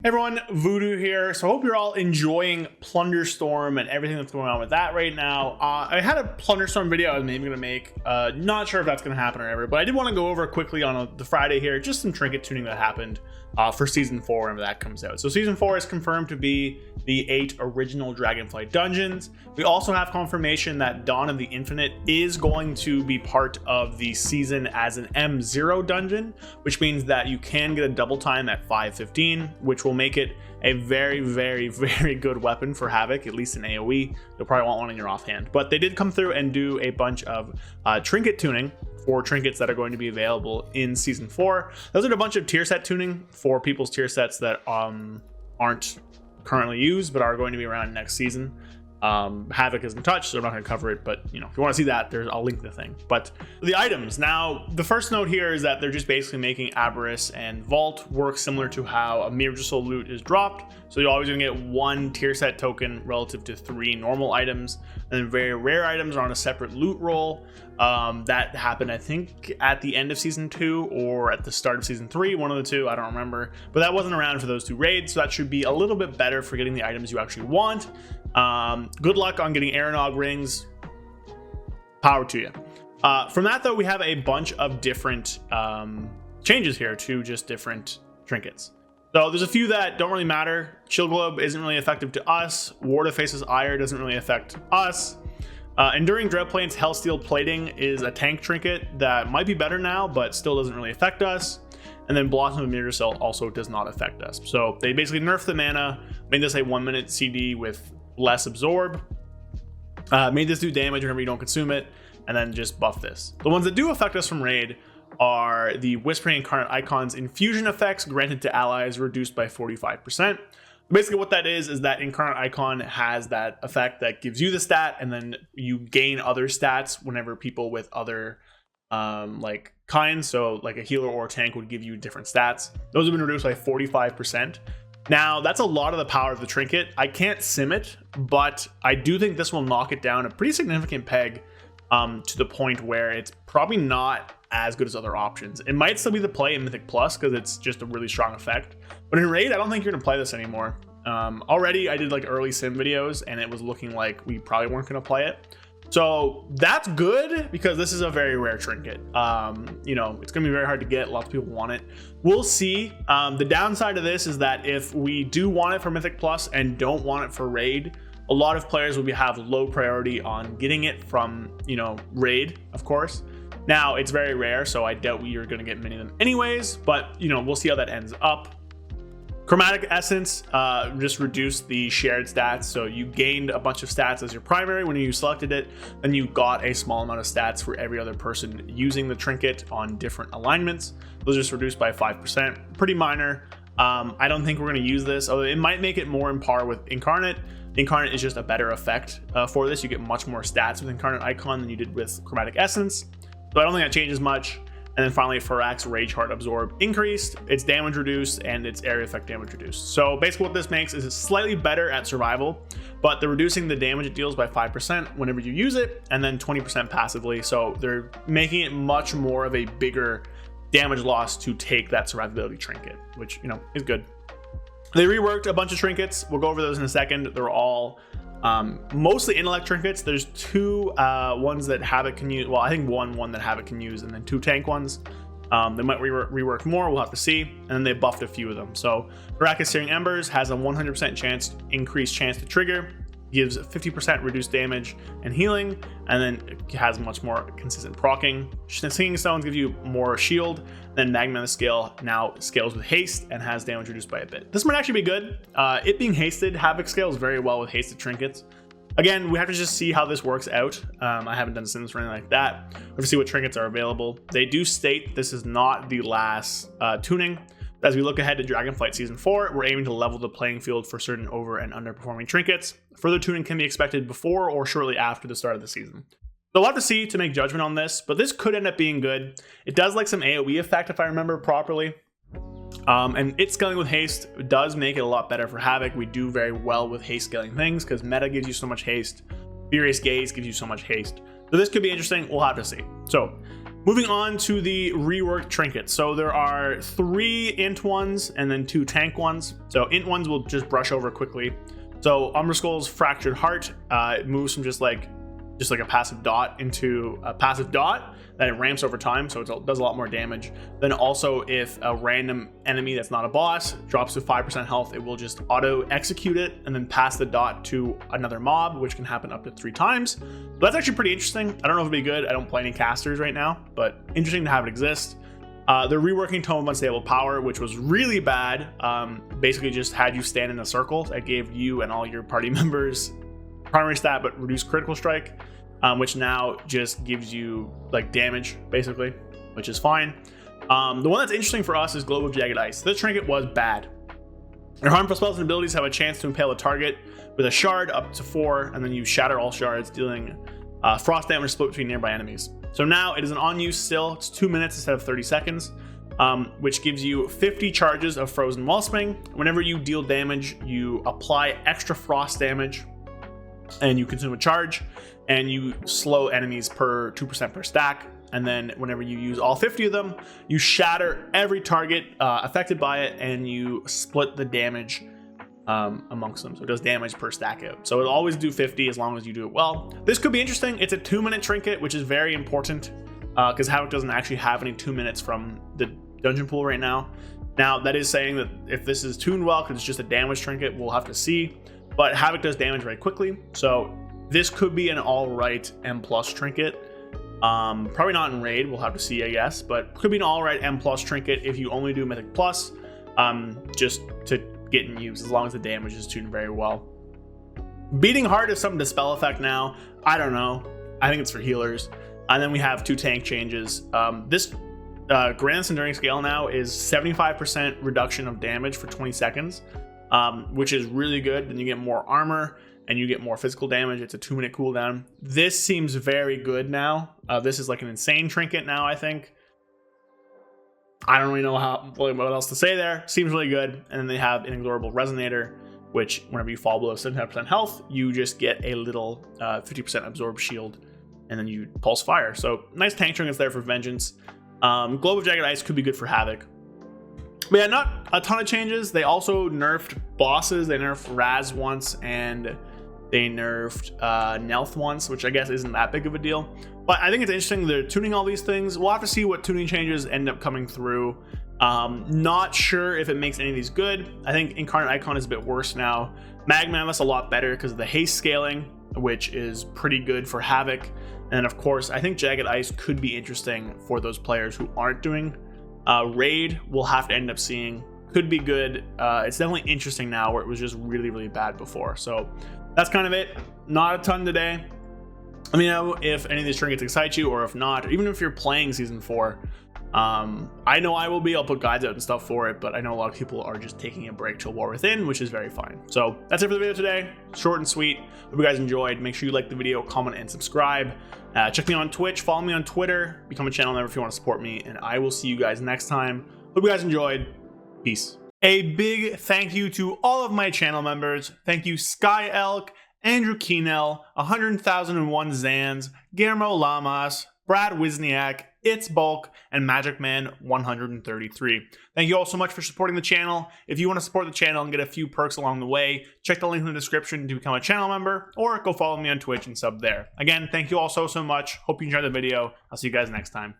Hey everyone, Voodoo here. So I hope you're all enjoying Plunderstorm and everything that's going on with that right now. I had a Plunderstorm video I was maybe going to make. Not sure if that's going to happen or ever, but I did want to go over quickly on the Friday here, just some trinket tuning that happened for Season 4 whenever that comes out. So Season 4 is confirmed to be the 8 original Dragonflight dungeons. We also have confirmation that Dawn of the Infinite is going to be part of the season as an M0 dungeon, which means that you can get a double time at 5:15, which will make it a very, very, very good weapon for Havoc, at least in AoE. You'll probably want one in your offhand. But they did come through and do a bunch of trinket tuning for trinkets that are going to be available in Season 4. Those are a bunch of tier set tuning for people's tier sets that aren't currently used but are going to be around next season. Havoc isn't touched, so I'm not going to cover it, but you know, if you want to see that, I'll link the thing. But the items, now the first note here is that they're just basically making Avarice and Vault work similar to how a Mirror Soul loot is dropped. So you're always going to get one tier set token relative to 3 normal items, and then very rare items are on a separate loot roll. That happened, I think, at the end of Season 2 or at the start of Season 3, one of the two, I don't remember, but that wasn't around for those 2 raids, so that should be a little bit better for getting the items you actually want. Good luck on getting Aeronog rings. Power to you. From that though, we have a bunch of different changes here to just different trinkets. So there's a few that don't really matter. Chill Globe isn't really effective to us. Ward of Faceless Ire doesn't really affect us. Enduring Dreadplane's Hellsteel Plating is a tank trinket that might be better now, but still doesn't really affect us. And then Blossom of Mirror Cell also does not affect us. So they basically nerfed the mana, made this a 1-minute CD with less absorb, made this do damage whenever you don't consume it, and then just buff this. The ones that do affect us from raid are the Whispering Incarnate Icon's infusion effects granted to allies reduced by 45%. Basically what that is that Incarnate Icon has that effect that gives you the stat, and then you gain other stats whenever people with other like kinds, so like a healer or a tank would give you different stats. Those have been reduced by 45%. Now that's a lot of the power of the trinket. I can't sim it, but I do think this will knock it down a pretty significant peg, to the point where it's probably not as good as other options. It might still be the play in Mythic Plus because it's just a really strong effect, but in raid I don't think you're gonna play this anymore. Already I did like early sim videos and it was looking like we probably weren't gonna play it. So that's good because this is a very rare trinket. You know, it's gonna be very hard to get. Lots of people want it. We'll see. The downside of this is that if we do want it for Mythic Plus and don't want it for raid, a lot of players will have low priority on getting it from, you know, raid, of course. Now it's very rare, so I doubt you're gonna get many of them anyways, but you know, we'll see how that ends up. Chromatic Essence just reduced the shared stats, so you gained a bunch of stats as your primary when you selected it, and you got a small amount of stats for every other person using the trinket on different alignments. Those are just reduced by 5%, pretty minor. I don't think we're going to use this, although it might make it more in par with Incarnate. Incarnate is just a better effect for this. You get much more stats with Incarnate Icon than you did with Chromatic Essence, so I don't think that changes much. And then finally, Farak's Rage Heart Absorb increased, its damage reduced, and its area effect damage reduced. So basically what this makes is it's slightly better at survival, but they're reducing the damage it deals by 5% whenever you use it, and then 20% passively. So they're making it much more of a bigger damage loss to take that survivability trinket, which, you know, is good. They reworked a bunch of trinkets. We'll go over those in a second. They're all mostly intellect trinkets. There's 2 ones that Havoc can use. Well, I think one that Havoc can use, and then 2 tank ones. They might rework more, we'll have to see. And then they buffed a few of them. So Miraculous Searing Embers has a 100% increased chance to trigger, gives 50% reduced damage and healing, and then it has much more consistent proccing. Singing Stones gives you more shield. Then Magma Scale now scales with haste and has damage reduced by a bit. This might actually be good. It being hasted, Havoc scales very well with hasted trinkets. Again, we have to just see how this works out. I haven't done sims or anything like that. We have to see what trinkets are available. They do state this is not the last tuning. As we look ahead to Dragonflight Season 4, we're aiming to level the playing field for certain over and underperforming trinkets. Further tuning can be expected before or shortly after the start of the season. So we'll have to see to make judgment on this, but this could end up being good. It does like some AoE effect if I remember properly. And its scaling with haste does make it a lot better for Havoc. We do very well with haste scaling things because meta gives you so much haste. Furious Gaze gives you so much haste. So this could be interesting. We'll have to see. So Moving on to the reworked trinkets. So there are 3 int ones and then 2 tank ones. So int ones will just brush over quickly. So Umberskull's Fractured Heart, it moves from just like a passive dot into a passive dot that it ramps over time, so it does a lot more damage. Then also, if a random enemy that's not a boss drops to 5% health, it will just auto execute it and then pass the dot to another mob, which can happen up to 3 times. So that's actually pretty interesting. I don't know if it'll be good. I don't play any casters right now, but interesting to have it exist. They're reworking Tome of Unstable Power, which was really bad. Basically just had you stand in a circle that gave you and all your party members primary stat but reduced critical strike, which now just gives you like damage basically, which is fine. The one that's interesting for us is Globe of Jagged Ice. This trinket was bad. Your harmful spells and abilities have a chance to impale a target with a shard up to 4, and then you shatter all shards, dealing frost damage split between nearby enemies. So now it is an on-use still. It's 2 minutes instead of 30 seconds, which gives you 50 charges of Frozen Wellspring. Whenever you deal damage, you apply extra frost damage and you consume a charge, and you slow enemies per 2% per stack. And then whenever you use all 50 of them, you shatter every target affected by it, and you split the damage amongst them. So it does damage per stack out. So it'll always do 50 as long as you do it well. This could be interesting. It's a 2-minute trinket, which is very important because Havoc doesn't actually have any 2 minutes from the dungeon pool right now. Now, that is saying that if this is tuned well, because it's just a damage trinket, we'll have to see. But Havoc does damage very quickly. So this could be an all right M+ trinket. Probably not in raid, we'll have to see, I guess, but could be an all right M+ trinket if you only do Mythic Plus, just to get in use, as long as the damage is tuned very well. Beating Heart is something to spell effect now. I don't know. I think it's for healers. And then we have 2 tank changes. This Grandest Enduring Scale now is 75% reduction of damage for 20 seconds, which is really good. Then you get more armor and you get more physical damage. It's a 2-minute cooldown. This seems very good now. This is like an insane trinket now, I think. I don't really know what else to say there. Seems really good. And then they have an Inexorable Resonator, which whenever you fall below 75% health, you just get a little 50% absorb shield, and then you pulse fire. So nice tank trinkets there for Vengeance. Globe of Jagged Ice could be good for Havoc. But yeah, not a ton of changes. They also nerfed bosses. They nerfed Raz once, and they nerfed Nelth once, which I guess isn't that big of a deal. But I think it's interesting they're tuning all these things. We'll have to see what tuning changes end up coming through. Not sure if it makes any of these good. I think Incarnate Icon is a bit worse now. Magmamus a lot better because of the haste scaling, which is pretty good for Havoc. And of course, I think Jagged Ice could be interesting for those players who aren't doing raid. We'll have to end up seeing. Could be good. It's definitely interesting now, where it was just really, really bad before. So that's kind of it. Not a ton today. Let me know if any of these trinkets excite you, or if not, or even if you're playing Season 4. I know I will be. I'll put guides out and stuff for it, but I know a lot of people are just taking a break till War Within, which is very fine. So that's it for the video today. Short and sweet. Hope you guys enjoyed. Make sure you like the video, comment, and subscribe. Check me on Twitch, follow me on Twitter, become a channel member if you want to support me, and I will see you guys next time. Hope you guys enjoyed. Peace. A big thank you to all of my channel members. Thank you, Sky Elk, Andrew Keenel, 100,001 Zans, Guillermo Lamas, Brad Wisniak, It's Bulk, and Magic Man 133. Thank you all so much for supporting the channel. If you want to support the channel and get a few perks along the way, check the link in the description to become a channel member, or go follow me on Twitch and sub there. Again, thank you all so much. Hope you enjoyed the video. I'll see you guys next time.